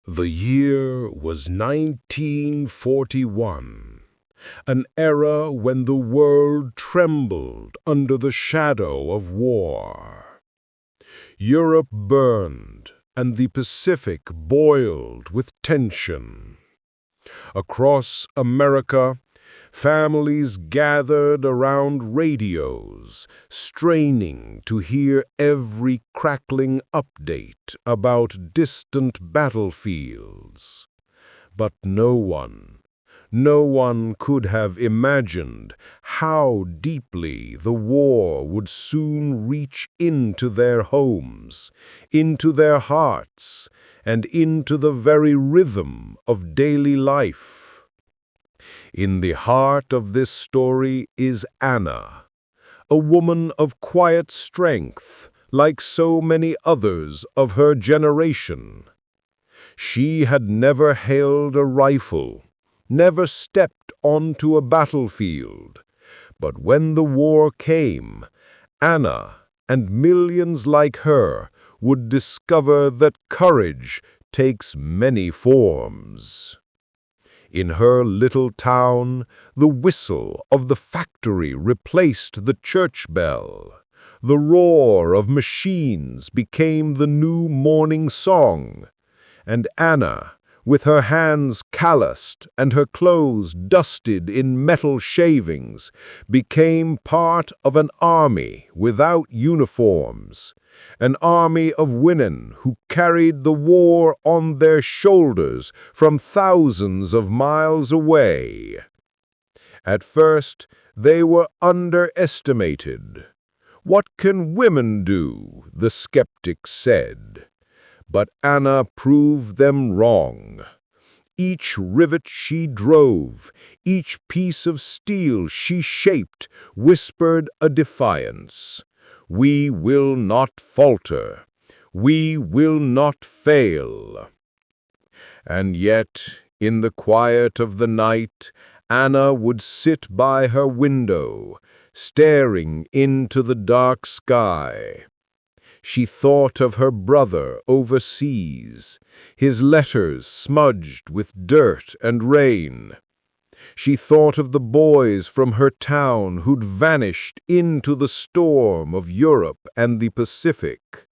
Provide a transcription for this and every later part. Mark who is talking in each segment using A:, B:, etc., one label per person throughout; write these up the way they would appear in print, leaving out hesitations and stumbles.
A: The year was 1941, an era when the world trembled under the shadow of war. Europe burned, and the Pacific boiled with tension. Across America, families gathered around radios, straining to hear every crackling update about distant battlefields. But no one could have imagined how deeply the war would soon reach into their homes, into their hearts, and into the very rhythm of daily life. In the heart of this story is Anna, a woman of quiet strength, like so many others of her generation. She had never held a rifle, never stepped onto a battlefield. But when the war came, Anna and millions like her would discover that courage takes many forms. In her little town, the whistle of the factory replaced the church bell. The roar of machines became the new morning song. And Anna, with her hands calloused and her clothes dusted in metal shavings, became part of an army without uniforms, an army of women who carried the war on their shoulders from thousands of miles away. At first, they were underestimated. "What can women do?" the skeptics said. But Anna proved them wrong. Each rivet she drove, each piece of steel she shaped, whispered a defiance. "We will not falter. We will not fail." And yet, in the quiet of the night, Anna would sit by her window, staring into the dark sky. She thought of her brother overseas, his letters smudged with dirt and rain. She thought of the boys from her town who'd vanished into the storm of Europe and the Pacific.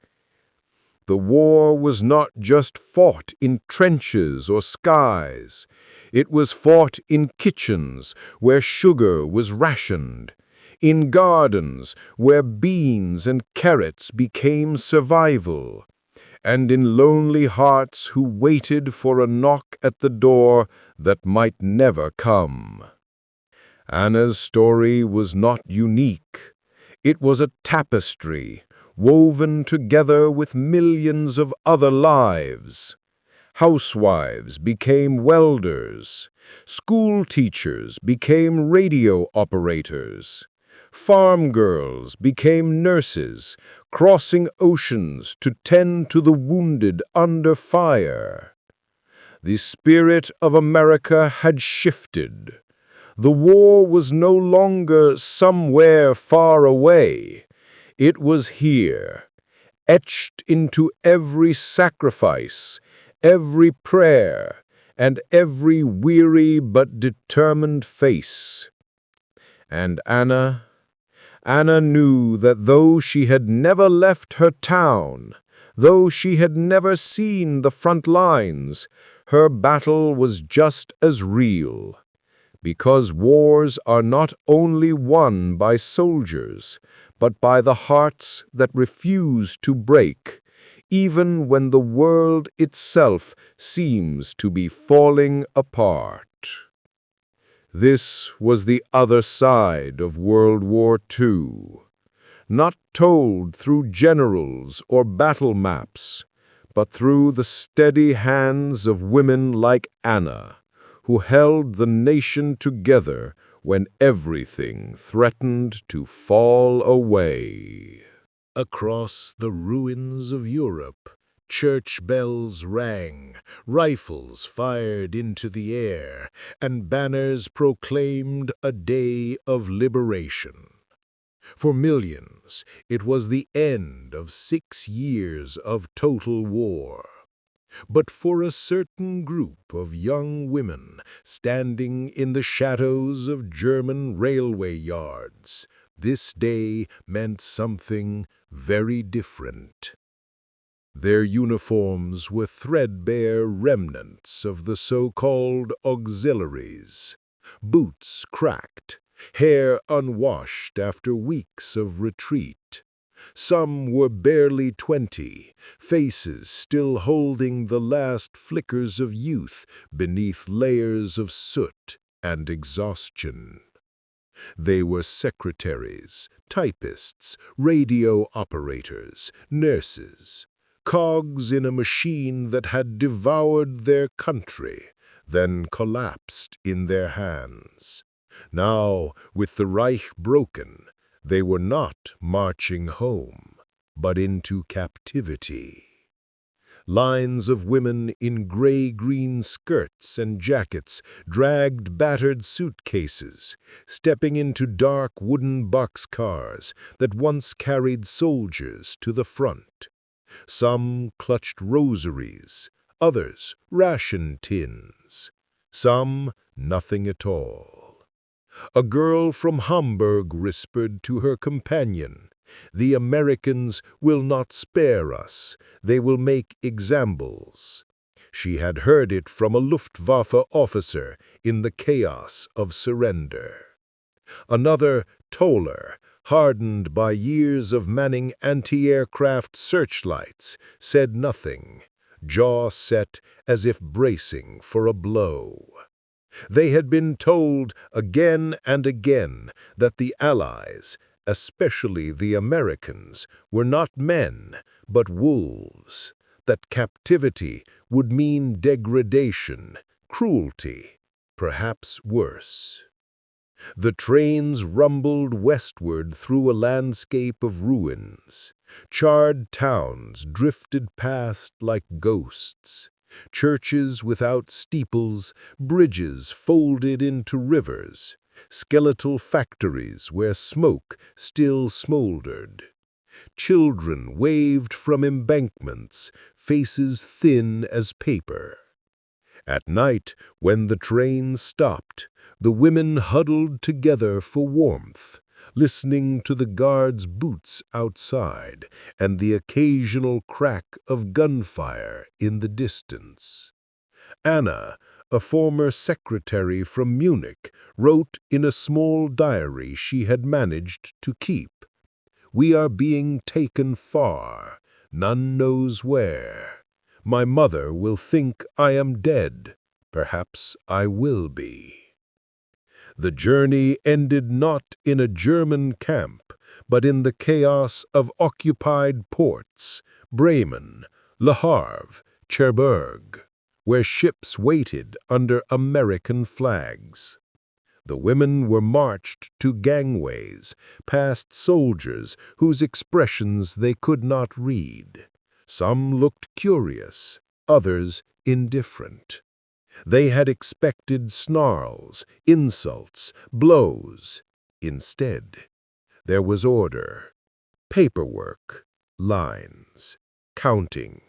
A: The war was not just fought in trenches or skies. It was fought in kitchens where sugar was rationed, in gardens where beans and carrots became survival, and in lonely hearts who waited for a knock at the door that might never come. Anna's story was not unique. It was a tapestry, woven together with millions of other lives. Housewives became welders. School teachers became radio operators. Farm girls became nurses, crossing oceans to tend to the wounded under fire. The spirit of America had shifted. The war was no longer somewhere far away. It was here, etched into every sacrifice, every prayer, and every weary but determined face. And Anna knew that though she had never left her town, though she had never seen the front lines, her battle was just as real. Because wars are not only won by soldiers, but by the hearts that refuse to break, even when the world itself seems to be falling apart. This was the other side of World War II, not told through generals or battle maps, but through the steady hands of women like Anna, who held the nation together when everything threatened to fall away. Across the ruins of Europe, church bells rang, rifles fired into the air, and banners proclaimed a day of liberation. For millions, it was the end of 6 years of total war. but for a certain group of young women standing in the shadows of German railway yards, this day meant something very different. Their uniforms were threadbare remnants of the so-called auxiliaries, boots cracked, hair unwashed after weeks of retreat. Some were barely 20, faces still holding the last flickers of youth beneath layers of soot and exhaustion. They were secretaries, typists, radio operators, nurses, cogs in a machine that had devoured their country, then collapsed in their hands. Now, with the Reich broken, they were not marching home, but into captivity. Lines of women in gray-green skirts and jackets dragged battered suitcases, stepping into dark wooden boxcars that once carried soldiers to the front. Some clutched rosaries, others ration tins, some nothing at all. A girl from Hamburg whispered to her companion, "The Americans will not spare us. They will make examples." She had heard it from a Luftwaffe officer in the chaos of surrender. Another toller, hardened by years of manning anti-aircraft searchlights, said nothing, jaw set as if bracing for a blow. They had been told again and again that the Allies, especially the Americans, were not men, but wolves, that captivity would mean degradation, cruelty, perhaps worse. The trains rumbled westward through a landscape of ruins. Charred towns drifted past like ghosts. Churches without steeples, bridges folded into rivers, skeletal factories where smoke still smoldered. Children waved from embankments, faces thin as paper. At night, when the train stopped, the women huddled together for warmth, listening to the guards' boots outside and the occasional crack of gunfire in the distance. Anna, a former secretary from Munich, wrote in a small diary she had managed to keep, "We are being taken far, none knows where. My mother will think I am dead. Perhaps I will be." The journey ended not in a German camp, but in the chaos of occupied ports, Bremen, Le Havre, Cherbourg, where ships waited under American flags. The women were marched to gangways, past soldiers whose expressions they could not read. Some looked curious, others indifferent. They had expected snarls, insults, blows. Instead, there was order, paperwork, lines, counting,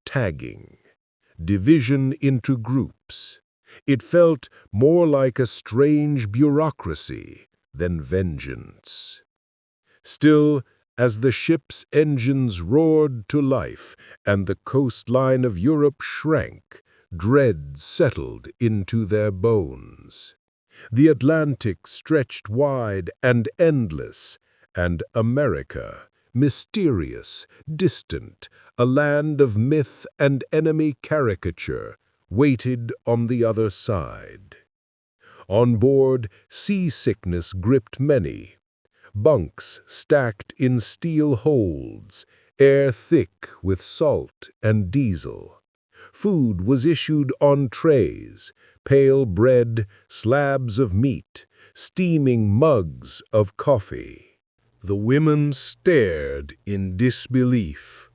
A: tagging, division into groups. It felt more like a strange bureaucracy than vengeance. Still, as the ship's engines roared to life and the coastline of Europe shrank, dread settled into their bones. The Atlantic stretched wide and endless, and America, mysterious, distant, a land of myth and enemy caricature, waited on the other side. On board, seasickness gripped many. Bunks stacked in steel holds, air thick with salt and diesel. Food was issued on trays, pale bread, slabs of meat, steaming mugs of coffee. The women stared in disbelief.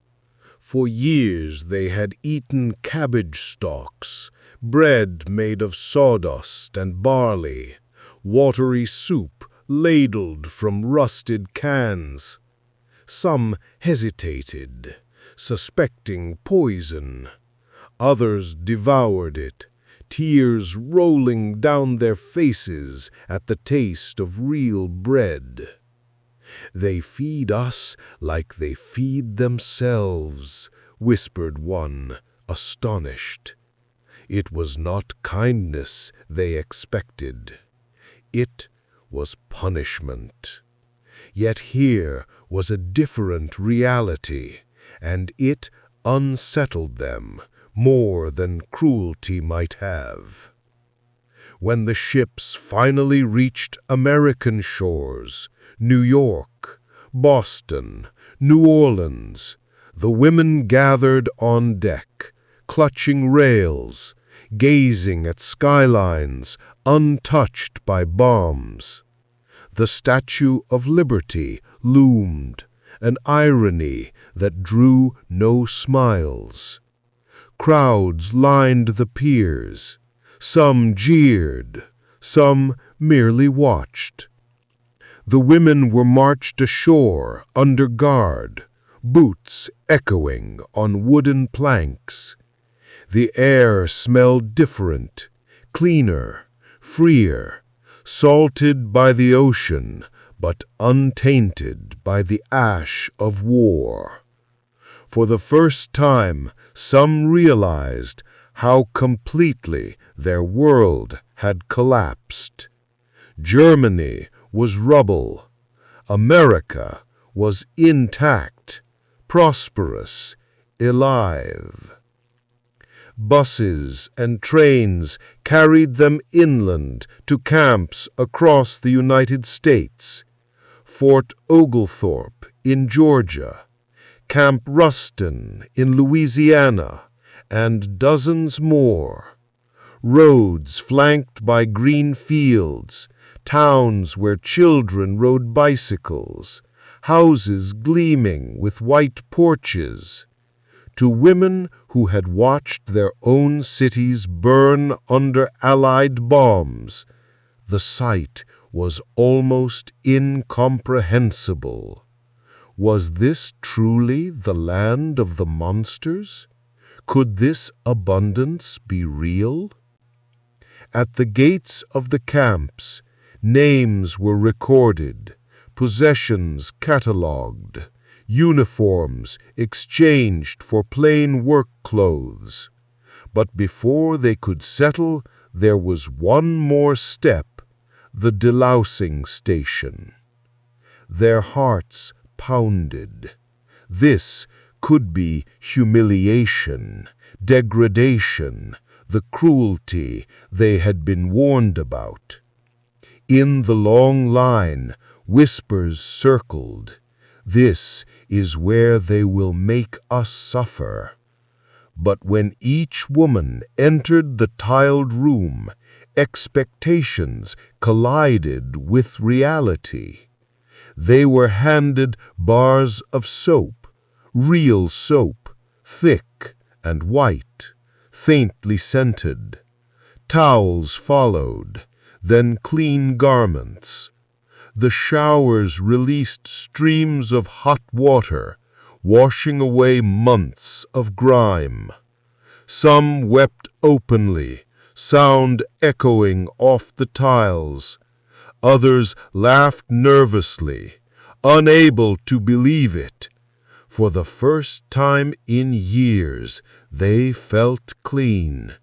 A: For years they had eaten cabbage stalks, bread made of sawdust and barley, watery soup ladled from rusted cans. Some hesitated, suspecting poison. Others devoured it, tears rolling down their faces at the taste of real bread. "They feed us like they feed themselves," whispered one, astonished. It was not kindness they expected. It was punishment. Yet here was a different reality, and it unsettled them more than cruelty might have. When the ships finally reached American shores, New York, Boston, New Orleans, the women gathered on deck, clutching rails, gazing at skylines untouched by bombs. The Statue of Liberty loomed, an irony that drew no smiles. Crowds lined the piers. Some jeered, some merely watched. The women were marched ashore under guard, boots echoing on wooden planks. The air smelled different, cleaner, freer, salted by the ocean, but untainted by the ash of war. For the first time, some realized how completely their world had collapsed. Germany was rubble. America was intact, prosperous, alive. Buses and trains carried them inland to camps across the United States. Fort Oglethorpe in Georgia, Camp Ruston in Louisiana, and dozens more. Roads flanked by green fields, towns where children rode bicycles, houses gleaming with white porches. To women who had watched their own cities burn under Allied bombs, the sight was almost incomprehensible. Was this truly the land of the monsters? Could this abundance be real? At the gates of the camps, names were recorded, possessions catalogued, uniforms exchanged for plain work clothes. But before they could settle, there was one more step, the delousing station. Their hearts pounded. This could be humiliation, degradation, the cruelty they had been warned about. In the long line, whispers circled. This is where they will make us suffer. But when each woman entered the tiled room, expectations collided with reality. They were handed bars of soap, real soap, thick and white, faintly scented. Towels followed, then clean garments. The showers released streams of hot water, washing away months of grime. Some wept openly, sound echoing off the tiles. Others laughed nervously, unable to believe it. For the first time in years, they felt clean,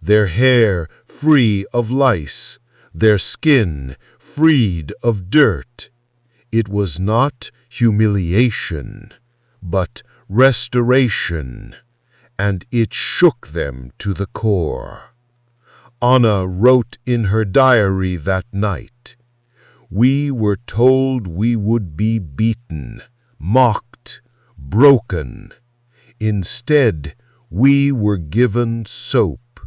A: their hair free of lice, their skin freed of dirt. It was not humiliation, but restoration, and it shook them to the core. Anna wrote in her diary that night, "We were told we would be beaten, mocked, broken. Instead, we were given soap.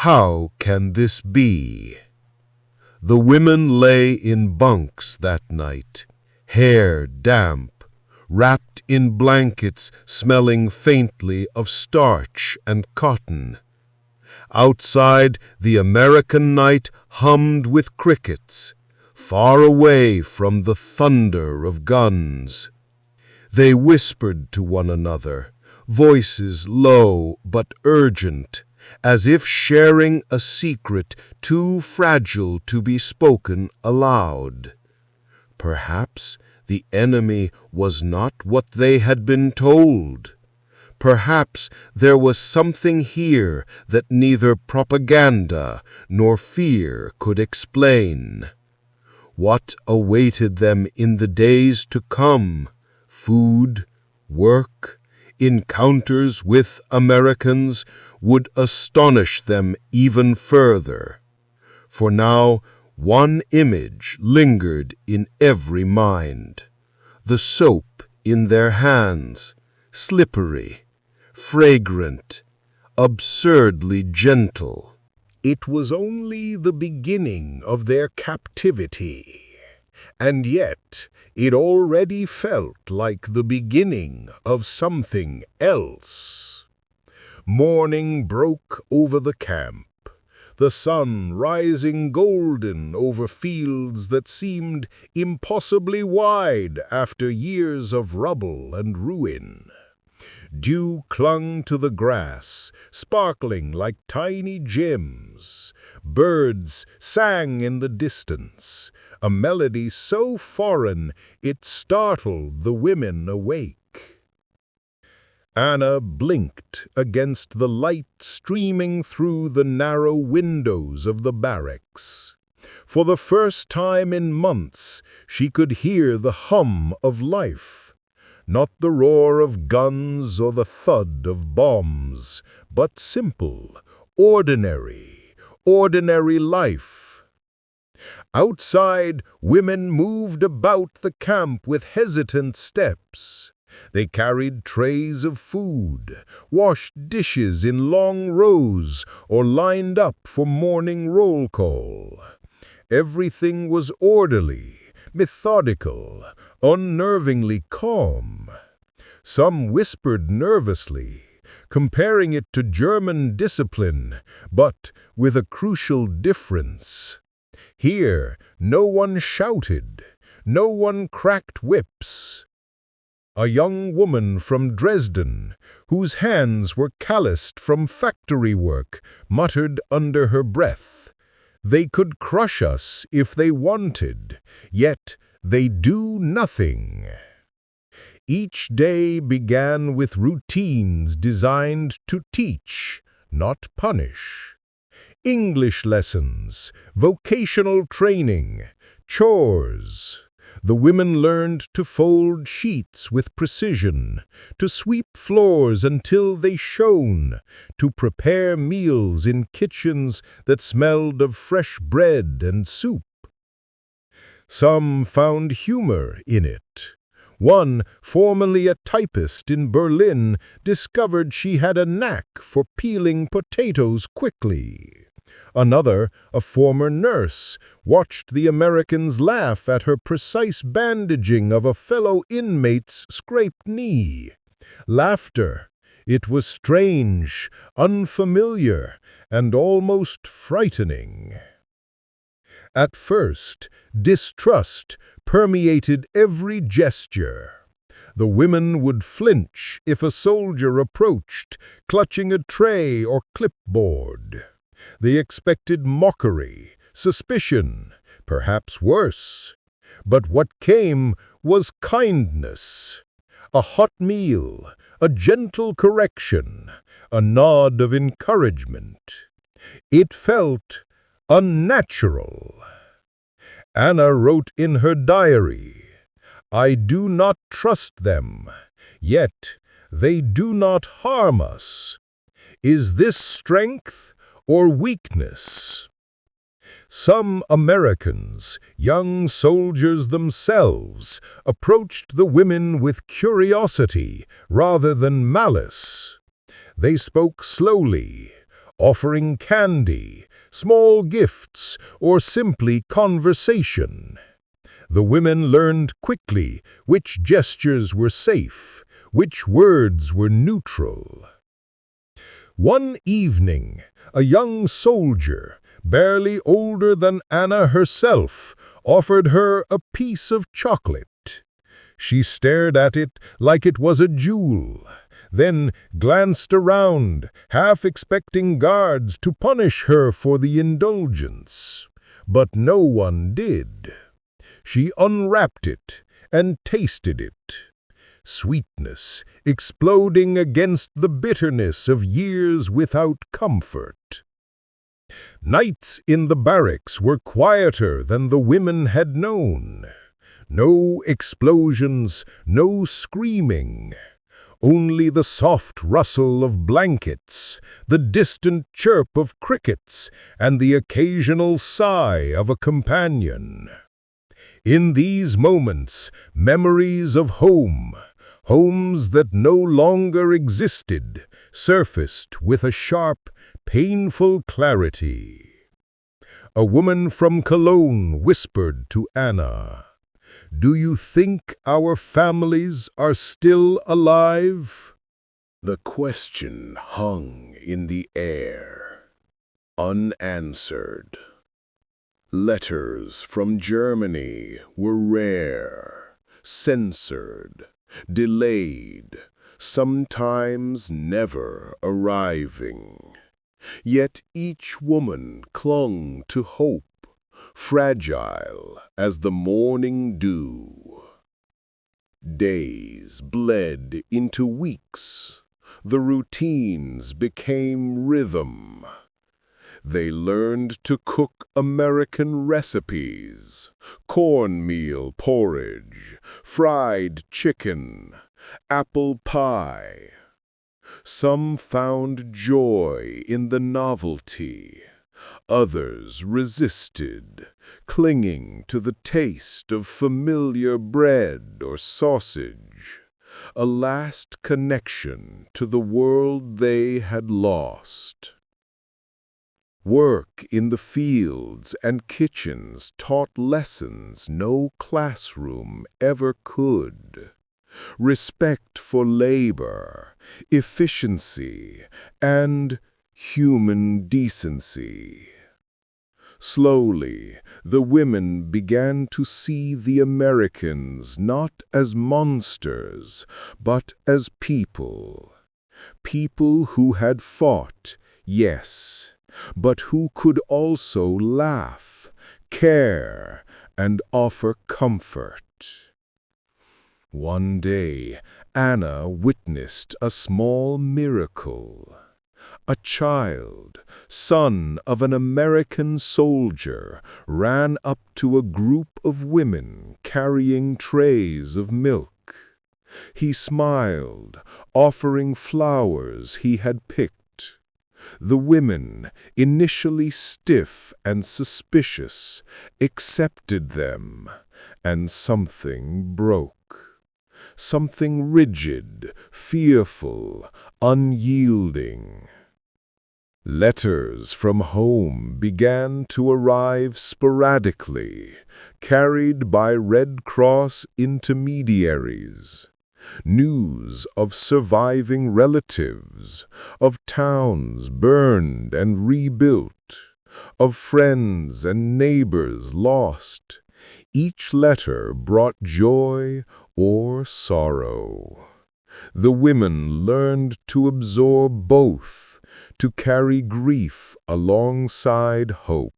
A: How can this be?" The women lay in bunks that night, hair damp, wrapped in blankets smelling faintly of starch and cotton. Outside, the American night hummed with crickets, far away from the thunder of guns. They whispered to one another, voices low but urgent, as if sharing a secret too fragile to be spoken aloud. Perhaps the enemy was not what they had been told. Perhaps there was something here that neither propaganda nor fear could explain. What awaited them in the days to come? Food, work, encounters with Americans would astonish them even further. For now, one image lingered in every mind. The soap in their hands, slippery, fragrant, absurdly gentle. It was only the beginning of their captivity, and yet it already felt like the beginning of something else. Morning broke over the camp, the sun rising golden over fields that seemed impossibly wide after years of rubble and ruin. Dew clung to the grass, sparkling like tiny gems. Birds sang in the distance, a melody so foreign it startled the women awake. Anna blinked against the light streaming through the narrow windows of the barracks. For the first time in months, she could hear the hum of life. Not the roar of guns or the thud of bombs, but simple, ordinary life. Outside, women moved about the camp with hesitant steps. They carried trays of food, washed dishes in long rows, or lined up for morning roll call. Everything was orderly, methodical, unnervingly calm. Some whispered nervously, comparing it to German discipline, but with a crucial difference. Here, no one shouted, no one cracked whips. A young woman from Dresden, whose hands were calloused from factory work, muttered under her breath, "They could crush us if they wanted, yet they do nothing." Each day began with routines designed to teach, not punish. English lessons, vocational training, chores. The women learned to fold sheets with precision, to sweep floors until they shone, to prepare meals in kitchens that smelled of fresh bread and soup. Some found humor in it. One, formerly a typist in Berlin, discovered she had a knack for peeling potatoes quickly. Another, a former nurse, watched the Americans laugh at her precise bandaging of a fellow inmate's scraped knee. Laughter. It was strange, unfamiliar, and almost frightening. At first, distrust permeated every gesture. The women would flinch if a soldier approached, clutching a tray or clipboard. They expected mockery, suspicion, perhaps worse. But what came was kindness. A hot meal, a gentle correction, a nod of encouragement. It felt unnatural. Anna wrote in her diary, "I do not trust them, yet they do not harm us. Is this strength or weakness?" Some Americans, young soldiers themselves, approached the women with curiosity rather than malice. They spoke slowly, offering candy, small gifts, or simply conversation. The women learned quickly which gestures were safe, which words were neutral. One evening, a young soldier, barely older than Anna herself, offered her a piece of chocolate. She stared at it like it was a jewel, then glanced around, half expecting guards to punish her for the indulgence. But no one did. She unwrapped it and tasted it. Sweetness exploding against the bitterness of years without comfort. Nights in the barracks were quieter than the women had known. No explosions, no screaming. Only the soft rustle of blankets, the distant chirp of crickets, and the occasional sigh of a companion. In these moments, memories of home, homes that no longer existed, surfaced with a sharp, painful clarity. A woman from Cologne whispered to Anna, "Do you think our families are still alive?" The question hung in the air, unanswered. Letters from Germany were rare, censored, delayed, sometimes never arriving. Yet each woman clung to hope, fragile as the morning dew. Days bled into weeks. The routines became rhythm. They learned to cook American recipes, cornmeal porridge, fried chicken, apple pie. Some found joy in the novelty. Others resisted, clinging to the taste of familiar bread or sausage, a last connection to the world they had lost. Work in the fields and kitchens taught lessons no classroom ever could. Respect for labor, efficiency, and human decency. Slowly, the women began to see the Americans not as monsters, but as people. People who had fought, yes, but who could also laugh, care, and offer comfort. One day, Anna witnessed a small miracle. A child, son of an American soldier, ran up to a group of women carrying trays of milk. He smiled, offering flowers he had picked. The women, initially stiff and suspicious, accepted them, and something broke. Something rigid, fearful, unyielding. Letters from home began to arrive sporadically, carried by Red Cross intermediaries. News of surviving relatives, of towns burned and rebuilt, of friends and neighbors lost. Each letter brought joy or sorrow. The women learned to absorb both, to carry grief alongside hope.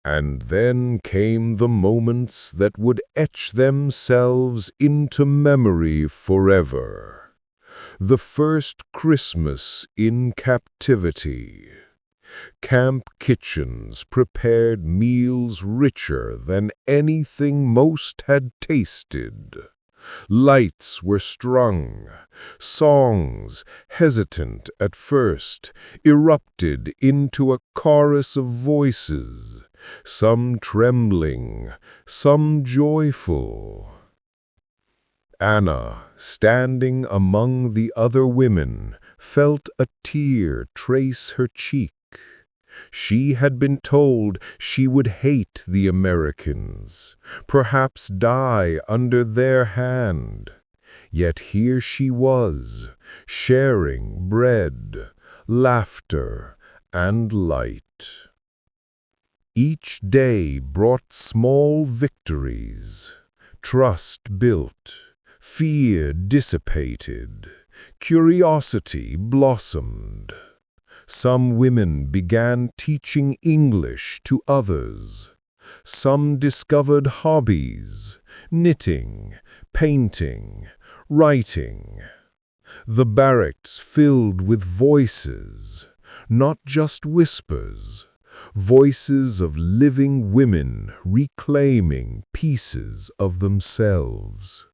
A: And then came the moments that would etch themselves into memory forever. The first Christmas in captivity. Camp kitchens prepared meals richer than anything most had tasted. Lights were strung. Songs, hesitant at first, erupted into a chorus of voices. Some trembling, some joyful. Anna, standing among the other women, felt a tear trace her cheek. She had been told she would hate the Americans, perhaps die under their hand. Yet here she was, sharing bread, laughter, and light. Each day brought small victories, Trust built, fear dissipated, curiosity blossomed. Some women began teaching English to others. Some discovered hobbies, knitting, painting, writing. The barracks filled with voices, not just whispers, voices of living women reclaiming pieces of themselves.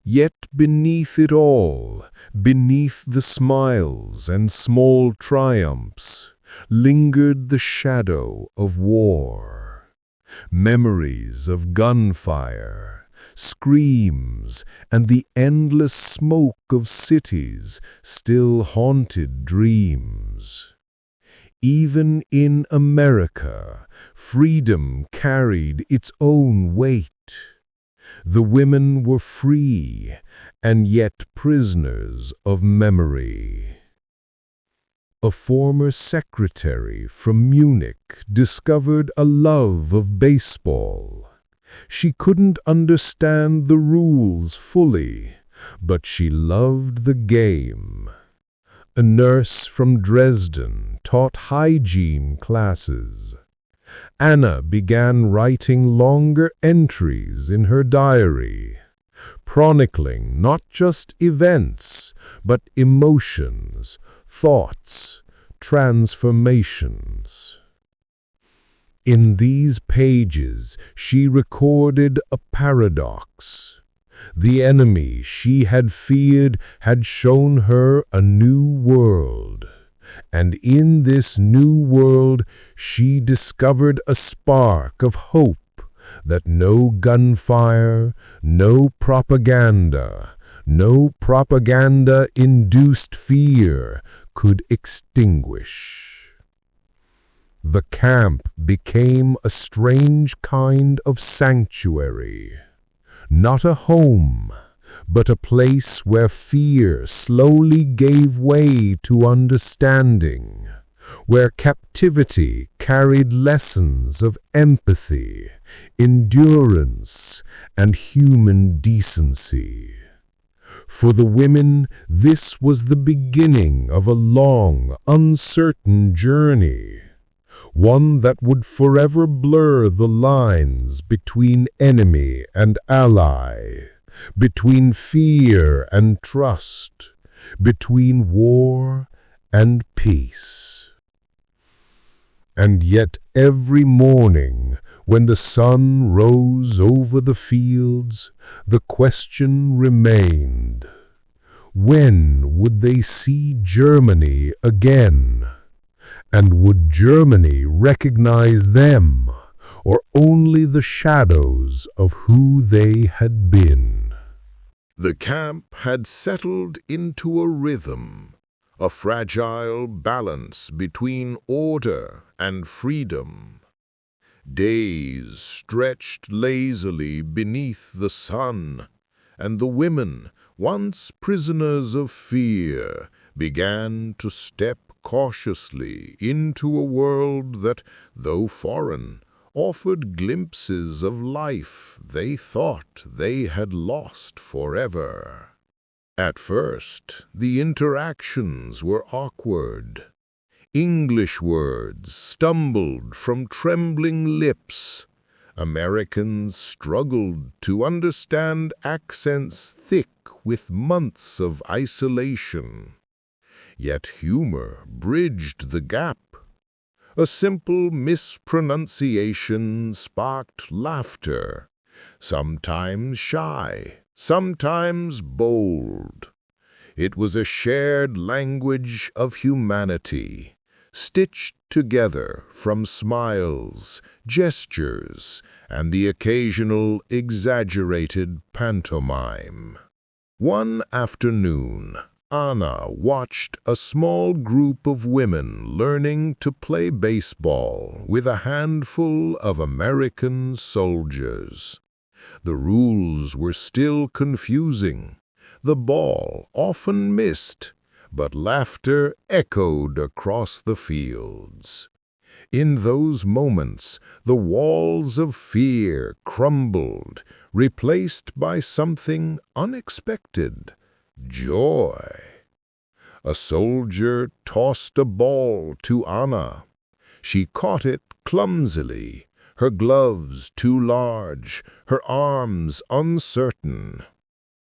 A: Yet beneath it all, beneath the smiles and small triumphs, lingered the shadow of war. Memories of gunfire, screams, and the endless smoke of cities still haunted dreams. Even in America, freedom carried its own weight. The women were free, and yet prisoners of memory. A former secretary from Munich discovered a love of baseball. She couldn't understand the rules fully, but she loved the game. A nurse from Dresden taught hygiene classes. Anna began writing longer entries in her diary, chronicling not just events, but emotions, thoughts, transformations. In these pages, she recorded a paradox. The enemy she had feared had shown her a new world. And in this new world, she discovered a spark of hope that no gunfire, no propaganda-induced fear could extinguish. The camp became a strange kind of sanctuary, not a home, but a place where fear slowly gave way to understanding, where captivity carried lessons of empathy, endurance, and human decency. For the women, this was the beginning of a long, uncertain journey, one that would forever blur the lines between enemy and ally, between fear and trust, between war and peace. And yet every morning, when the sun rose over the fields, the question remained: when would they see Germany again? And would Germany recognize them, or only the shadows of who they had been? The camp had settled into a rhythm, a fragile balance between order and freedom. Days stretched lazily beneath the sun, and the women, once prisoners of fear, began to step cautiously into a world that, though foreign, offered glimpses of life they thought they had lost forever. At first, the interactions were awkward. English words stumbled from trembling lips. Americans struggled to understand accents thick with months of isolation. Yet humor bridged the gap. A simple mispronunciation sparked laughter, sometimes shy, sometimes bold. It was a shared language of humanity, stitched together from smiles, gestures, and the occasional exaggerated pantomime. One afternoon, Anna watched a small group of women learning to play baseball with a handful of American soldiers. The rules were still confusing. The ball often missed, but laughter echoed across the fields. In those moments, the walls of fear crumbled, replaced by something unexpected: joy. A soldier tossed a ball to Anna. She caught it clumsily, her gloves too large, her arms uncertain.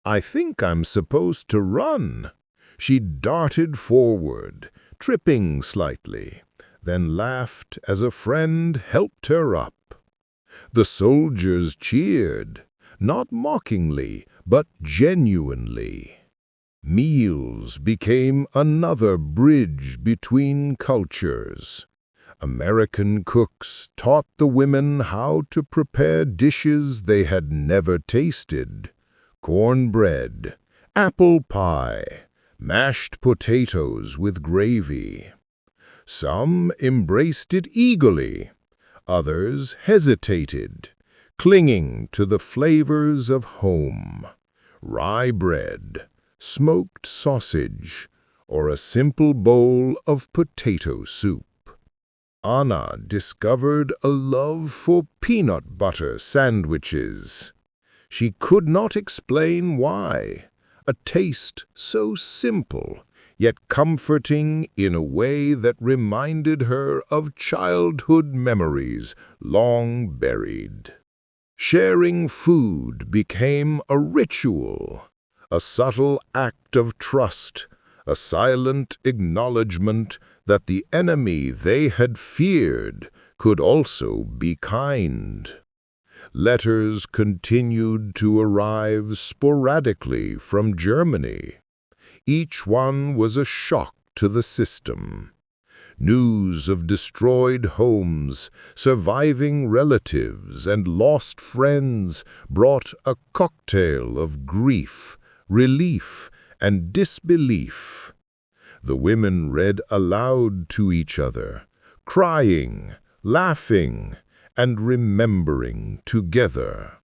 A: "I think I'm supposed to run." She darted forward, tripping slightly, then laughed as a friend helped her up. The soldiers cheered, not mockingly, but genuinely. Meals became another bridge between cultures. American cooks taught the women how to prepare dishes they had never tasted: cornbread, apple pie, mashed potatoes with gravy. Some embraced it eagerly, others hesitated, clinging to the flavors of home: rye bread, smoked sausage, or a simple bowl of potato soup. Anna discovered a love for peanut butter sandwiches. She could not explain why. A taste so simple, yet comforting in a way that reminded her of childhood memories long buried. Sharing food became a ritual, a subtle act of trust, a silent acknowledgement that the enemy they had feared could also be kind. Letters continued to arrive sporadically from Germany. Each one was a shock to the system. News of destroyed homes, surviving relatives, and lost friends brought a cocktail of grief, relief, and disbelief. The women read aloud to each other, crying, laughing, and remembering together.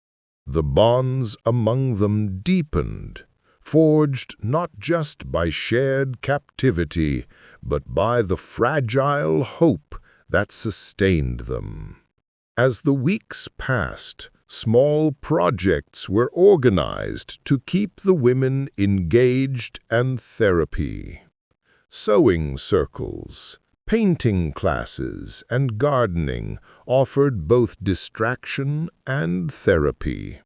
A: The bonds among them deepened, forged not just by shared captivity, but by the fragile hope that sustained them. As the weeks passed, small projects were organized to keep the women engaged and therapy. Sewing circles, painting classes, and gardening offered both distraction and therapy.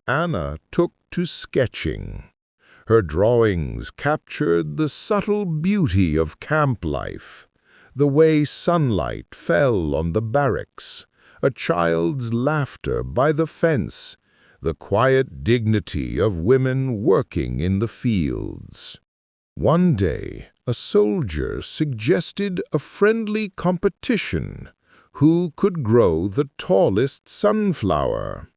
A: Anna took to sketching. Her drawings captured the subtle beauty of camp life, the way sunlight fell on the barracks, a child's laughter by the fence, the quiet dignity of women working in the fields. One day, a soldier suggested a friendly competition: who could grow the tallest sunflower?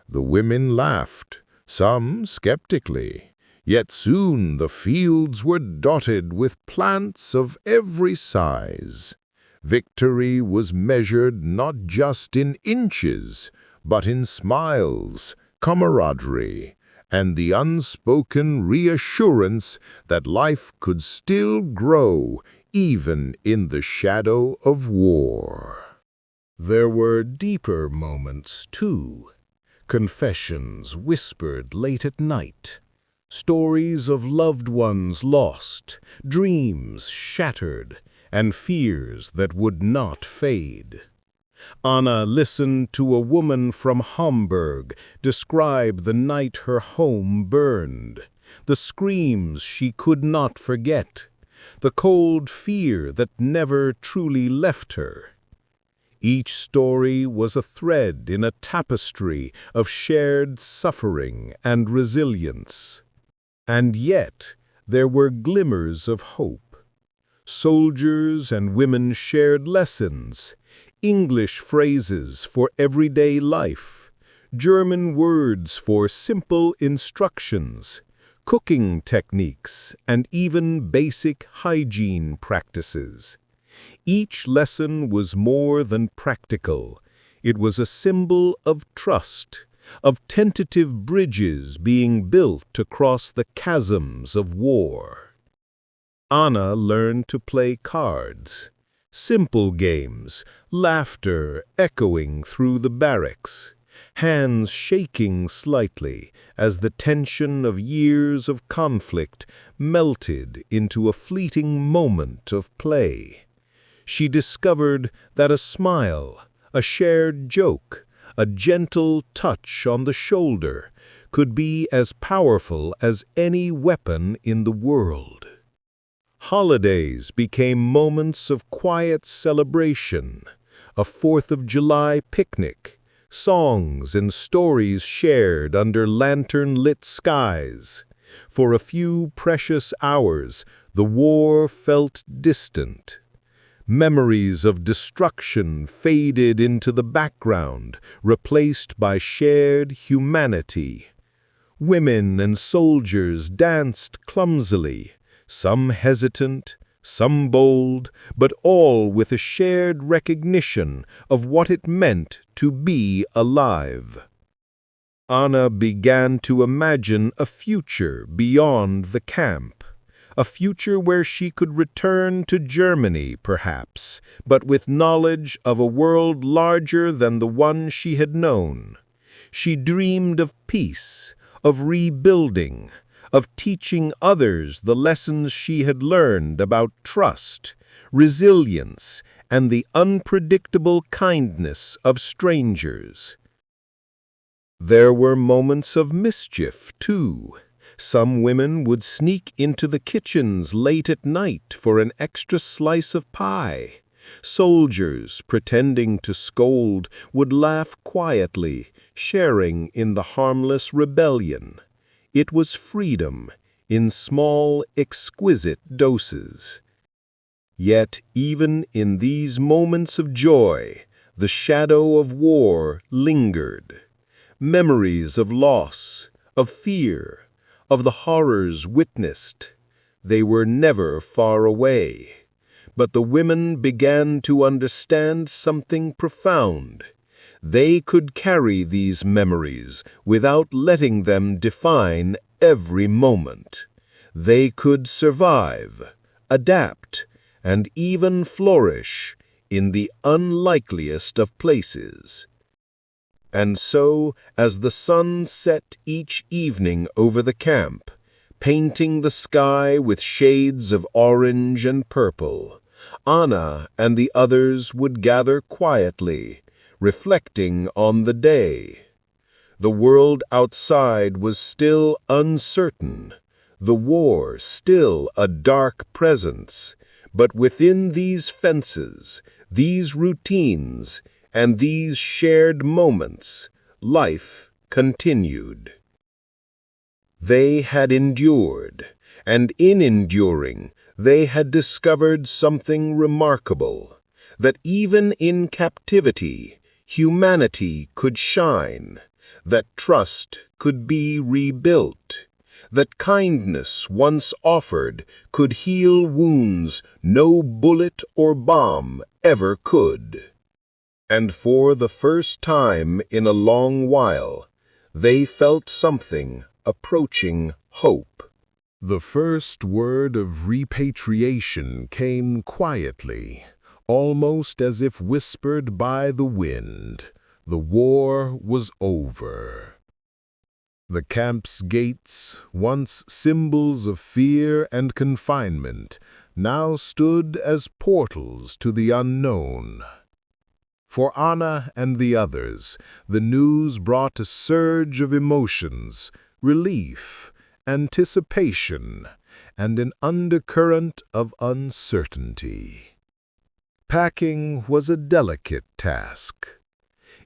A: The women laughed, some skeptically. Yet soon the fields were dotted with plants of every size. Victory was measured not just in inches, but in smiles, camaraderie, and the unspoken reassurance that life could still grow even in the shadow of war. There were deeper moments, too. Confessions whispered late at night. Stories of loved ones lost, dreams shattered, and fears that would not fade. Anna listened to a woman from Hamburg describe the night her home burned, the screams she could not forget, the cold fear that never truly left her. Each story was a thread in a tapestry of shared suffering and resilience. And yet, there were glimmers of hope. Soldiers and women shared lessons, English phrases for everyday life, German words for simple instructions, cooking techniques, and even basic hygiene practices. Each lesson was more than practical. It was a symbol of trust, of tentative bridges being built across the chasms of war. Anna learned to play cards, Simple games, laughter echoing through the barracks, hands shaking slightly as the tension of years of conflict melted into a fleeting moment of play. She discovered that a smile, a shared joke, a gentle touch on the shoulder could be as powerful as any weapon in the world. Holidays became moments of quiet celebration, a 4th of July picnic, songs and stories shared under lantern-lit skies. For a few precious hours, the war felt distant. Memories of destruction faded into the background, replaced by shared humanity. Women and soldiers danced clumsily, some hesitant, some bold, but all with a shared recognition of what it meant to be alive. Anna began to imagine a future beyond the camp, a future where she could return to Germany, perhaps, but with knowledge of a world larger than the one she had known. She dreamed of peace, of rebuilding, of teaching others the lessons she had learned about trust, resilience, and the unpredictable kindness of strangers. There were moments of mischief, too. Some women would sneak into the kitchens late at night for an extra slice of pie. Soldiers, pretending to scold, would laugh quietly, sharing in the harmless rebellion. It was freedom, in small, exquisite doses. Yet, even in these moments of joy, the shadow of war lingered. Memories of loss, of fear, of the horrors witnessed. They were never far away. But the women began to understand something profound. They could carry these memories without letting them define every moment. They could survive, adapt, and even flourish in the unlikeliest of places. And so, as the sun set each evening over the camp, painting the sky with shades of orange and purple, Anna and the others would gather quietly, reflecting on the day. The world outside was still uncertain, the war still a dark presence, but within these fences, these routines, and these shared moments, life continued. They had endured, and in enduring, they had discovered something remarkable, that even in captivity, humanity could shine, that trust could be rebuilt, that kindness once offered could heal wounds no bullet or bomb ever could. And for the first time in a long while, they felt something approaching hope. The first word of repatriation came quietly, almost as if whispered by the wind. The war was over. The camp's gates, once symbols of fear and confinement, now stood as portals to the unknown. For Anna and the others, the news brought a surge of emotions, relief, anticipation, and an undercurrent of uncertainty. Packing was a delicate task.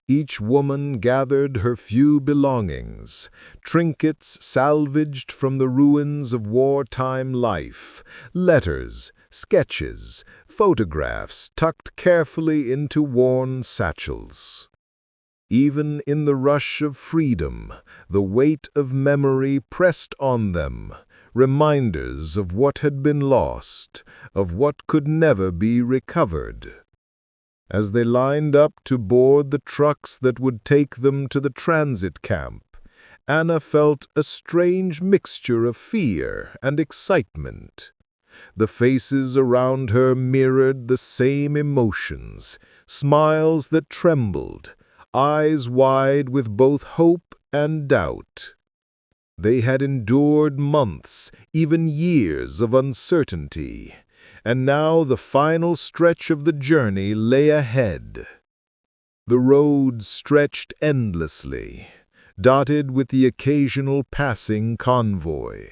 A: Each woman gathered her few belongings, trinkets salvaged from the ruins of wartime life, letters, sketches, photographs tucked carefully into worn satchels. Even in the rush of freedom, the weight of memory pressed on them, reminders of what had been lost, of what could never be recovered. As they lined up to board the trucks that would take them to the transit camp, Anna felt a strange mixture of fear and excitement. The faces around her mirrored the same emotions, smiles that trembled, eyes wide with both hope and doubt. They had endured months, even years of uncertainty, and now the final stretch of the journey lay ahead. The road stretched endlessly, dotted with the occasional passing convoy.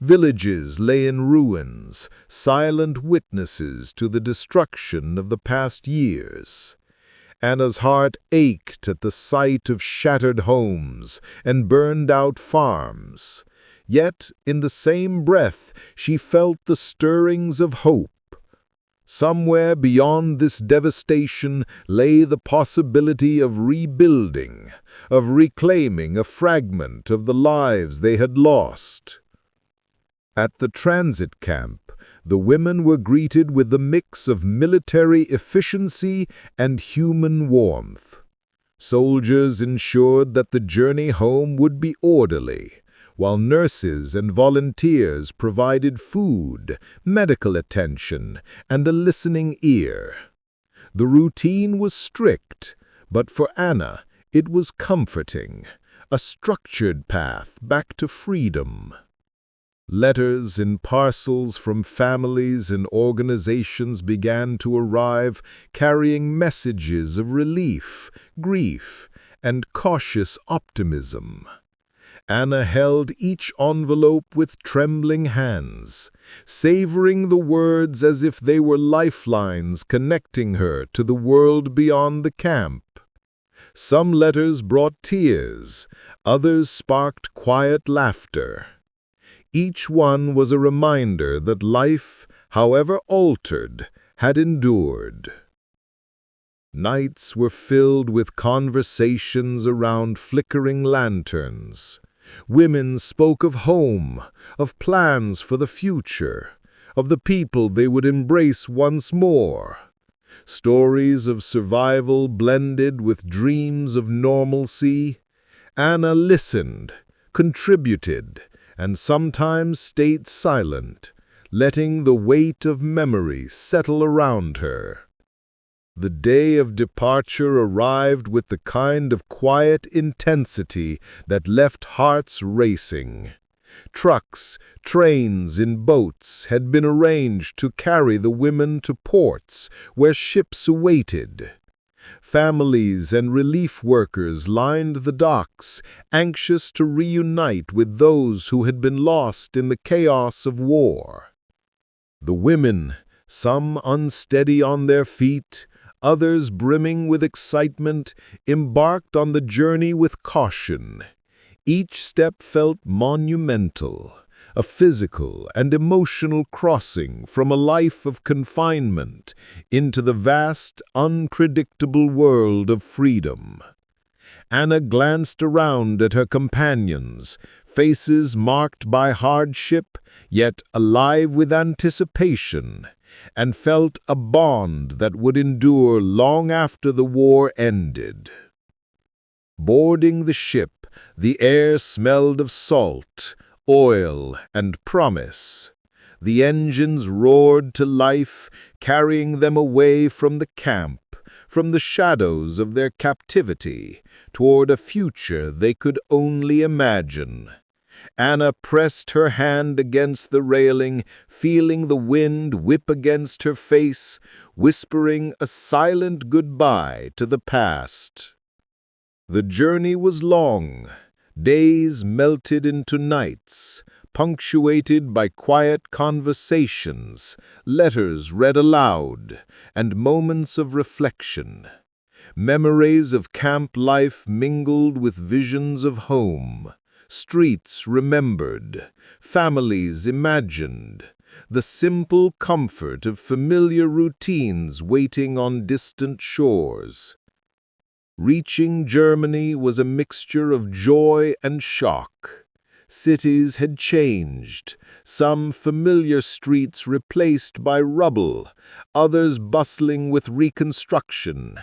A: Villages lay in ruins, silent witnesses to the destruction of the past years. Anna's heart ached at the sight of shattered homes and burned-out farms. Yet, in the same breath, she felt the stirrings of hope. Somewhere beyond this devastation lay the possibility of rebuilding, of reclaiming a fragment of the lives they had lost. At the transit camp, the women were greeted with the mix of military efficiency and human warmth. Soldiers ensured that the journey home would be orderly, while nurses and volunteers provided food, medical attention, and a listening ear. The routine was strict, but for Anna it was comforting, a structured path back to freedom. Letters in parcels from families and organizations began to arrive, carrying messages of relief, grief, and cautious optimism. Anna held each envelope with trembling hands, savoring the words as if they were lifelines connecting her to the world beyond the camp. Some letters brought tears, others sparked quiet laughter. Each one was a reminder that life, however altered, had endured. Nights were filled with conversations around flickering lanterns. Women spoke of home, of plans for the future, of the people they would embrace once more. Stories of survival blended with dreams of normalcy. Anna listened, contributed, and sometimes stayed silent, letting the weight of memory settle around her. The day of departure arrived with the kind of quiet intensity that left hearts racing. Trucks, trains, and boats had been arranged to carry the women to ports where ships awaited. Families and relief workers lined the docks, anxious to reunite with those who had been lost in the chaos of war. The women, some unsteady on their feet, others brimming with excitement, embarked on the journey with caution. Each step felt monumental, a physical and emotional crossing from a life of confinement into the vast, unpredictable world of freedom. Anna glanced around at her companions, faces marked by hardship, yet alive with anticipation, and felt a bond that would endure long after the war ended. Boarding the ship, the air smelled of salt, oil, and promise. The engines roared to life, carrying them away from the camp, from the shadows of their captivity, toward a future they could only imagine. Anna pressed her hand against the railing, feeling the wind whip against her face, whispering a silent goodbye to the past. The journey was long. Days melted into nights, punctuated by quiet conversations, letters read aloud, and moments of reflection. Memories of camp life mingled with visions of home, streets remembered, families imagined, the simple comfort of familiar routines waiting on distant shores. Reaching Germany was a mixture of joy and shock. Cities had changed, some familiar streets replaced by rubble, others bustling with reconstruction.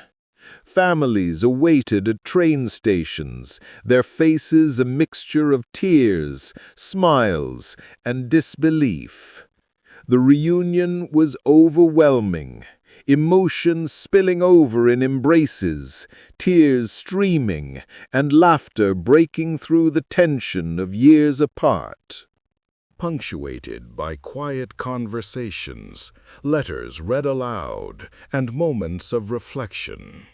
A: Families awaited at train stations, their faces a mixture of tears, smiles, and disbelief. The reunion was overwhelming, emotion spilling over in embraces, tears streaming, and laughter breaking through the tension of years apart. Punctuated by quiet conversations, letters read aloud, and moments of reflection.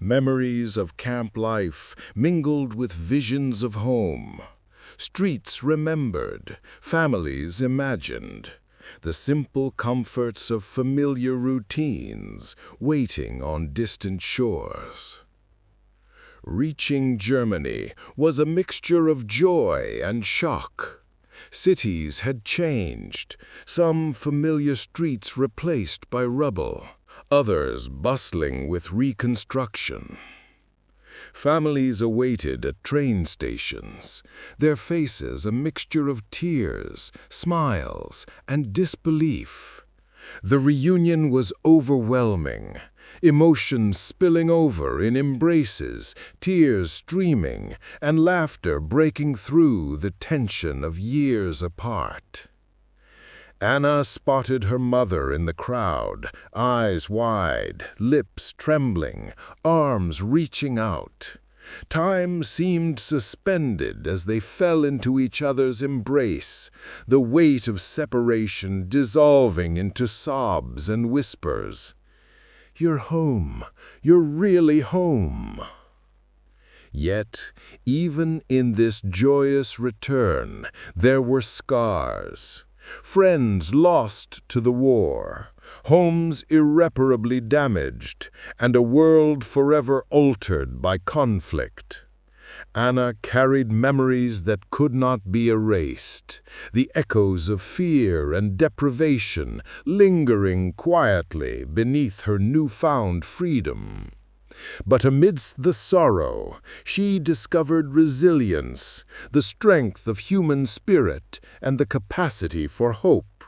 A: Memories of camp life mingled with visions of home. Streets remembered, families imagined. The simple comforts of familiar routines waiting on distant shores. Reaching Germany was a mixture of joy and shock. Cities had changed, some familiar streets replaced by rubble, others bustling with reconstruction. Families awaited at train stations, their faces a mixture of tears, smiles, and disbelief. The reunion was overwhelming, emotions spilling over in embraces, tears streaming, and laughter breaking through the tension of years apart. Anna spotted her mother in the crowd, eyes wide, lips trembling, arms reaching out. Time seemed suspended as they fell into each other's embrace, the weight of separation dissolving into sobs and whispers. "You're home. You're really home." Yet, even in this joyous return, there were scars. Friends lost to the war, homes irreparably damaged, and a world forever altered by conflict. Anna carried memories that could not be erased, the echoes of fear and deprivation lingering quietly beneath her newfound freedom. But amidst the sorrow, she discovered resilience, the strength of human spirit, and the capacity for hope.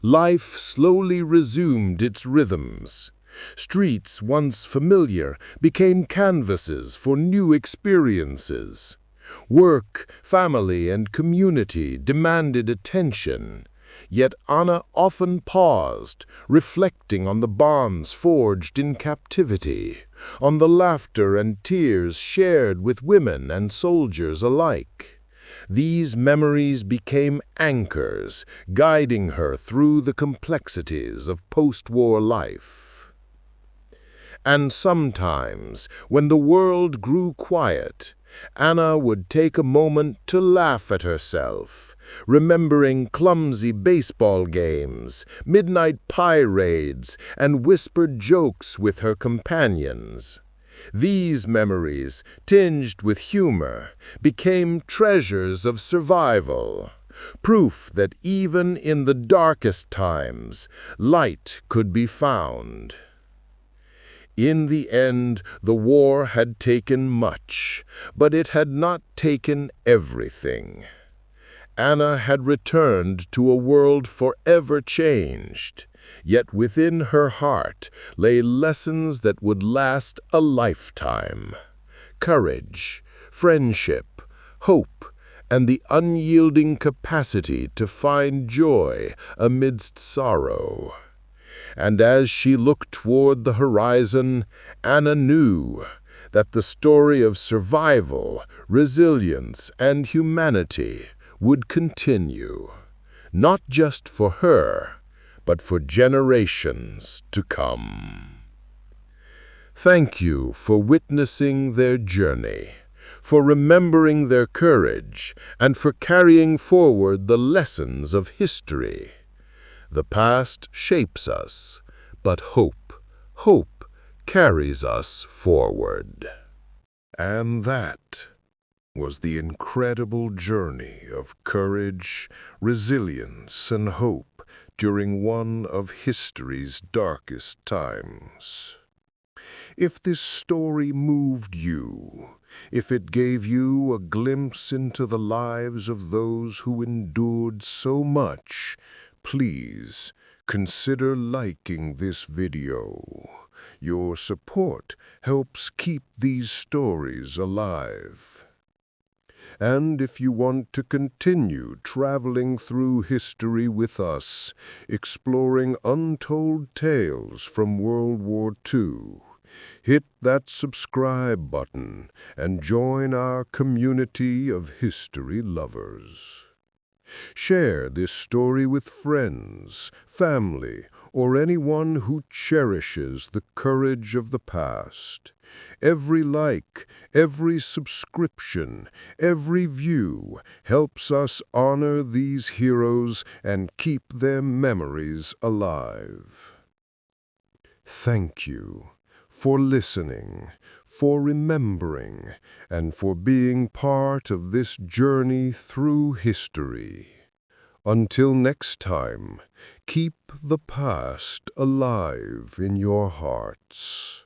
A: Life slowly resumed its rhythms. Streets once familiar became canvases for new experiences. Work, family, and community demanded attention. Yet Anna often paused, reflecting on the bonds forged in captivity, on the laughter and tears shared with women and soldiers alike. These memories became anchors, guiding her through the complexities of post-war life. And sometimes, when the world grew quiet, Anna would take a moment to laugh at herself, remembering clumsy baseball games, midnight pie raids, and whispered jokes with her companions. These memories, tinged with humor, became treasures of survival, proof that even in the darkest times, light could be found. In the end, the war had taken much, but it had not taken everything. Anna had returned to a world forever changed, yet within her heart lay lessons that would last a lifetime. Courage, friendship, hope, and the unyielding capacity to find joy amidst sorrow. And as she looked toward the horizon, Anna knew that the story of survival, resilience, and humanity would continue, not just for her, but for generations to come. Thank you for witnessing their journey, for remembering their courage, and for carrying forward the lessons of history. The past shapes us, but hope carries us forward. And that was the incredible journey of courage, resilience, and hope during one of history's darkest times. If this story moved you, if it gave you a glimpse into the lives of those who endured so much, please consider liking this video. Your support helps keep these stories alive. And if you want to continue traveling through history with us, exploring untold tales from World War II, hit that subscribe button and join our community of history lovers. Share this story with friends, family, or anyone who cherishes the courage of the past. Every like, every subscription, every view helps us honor these heroes and keep their memories alive. Thank you for listening, for remembering, and for being part of this journey through history. Until next time, keep the past alive in your hearts.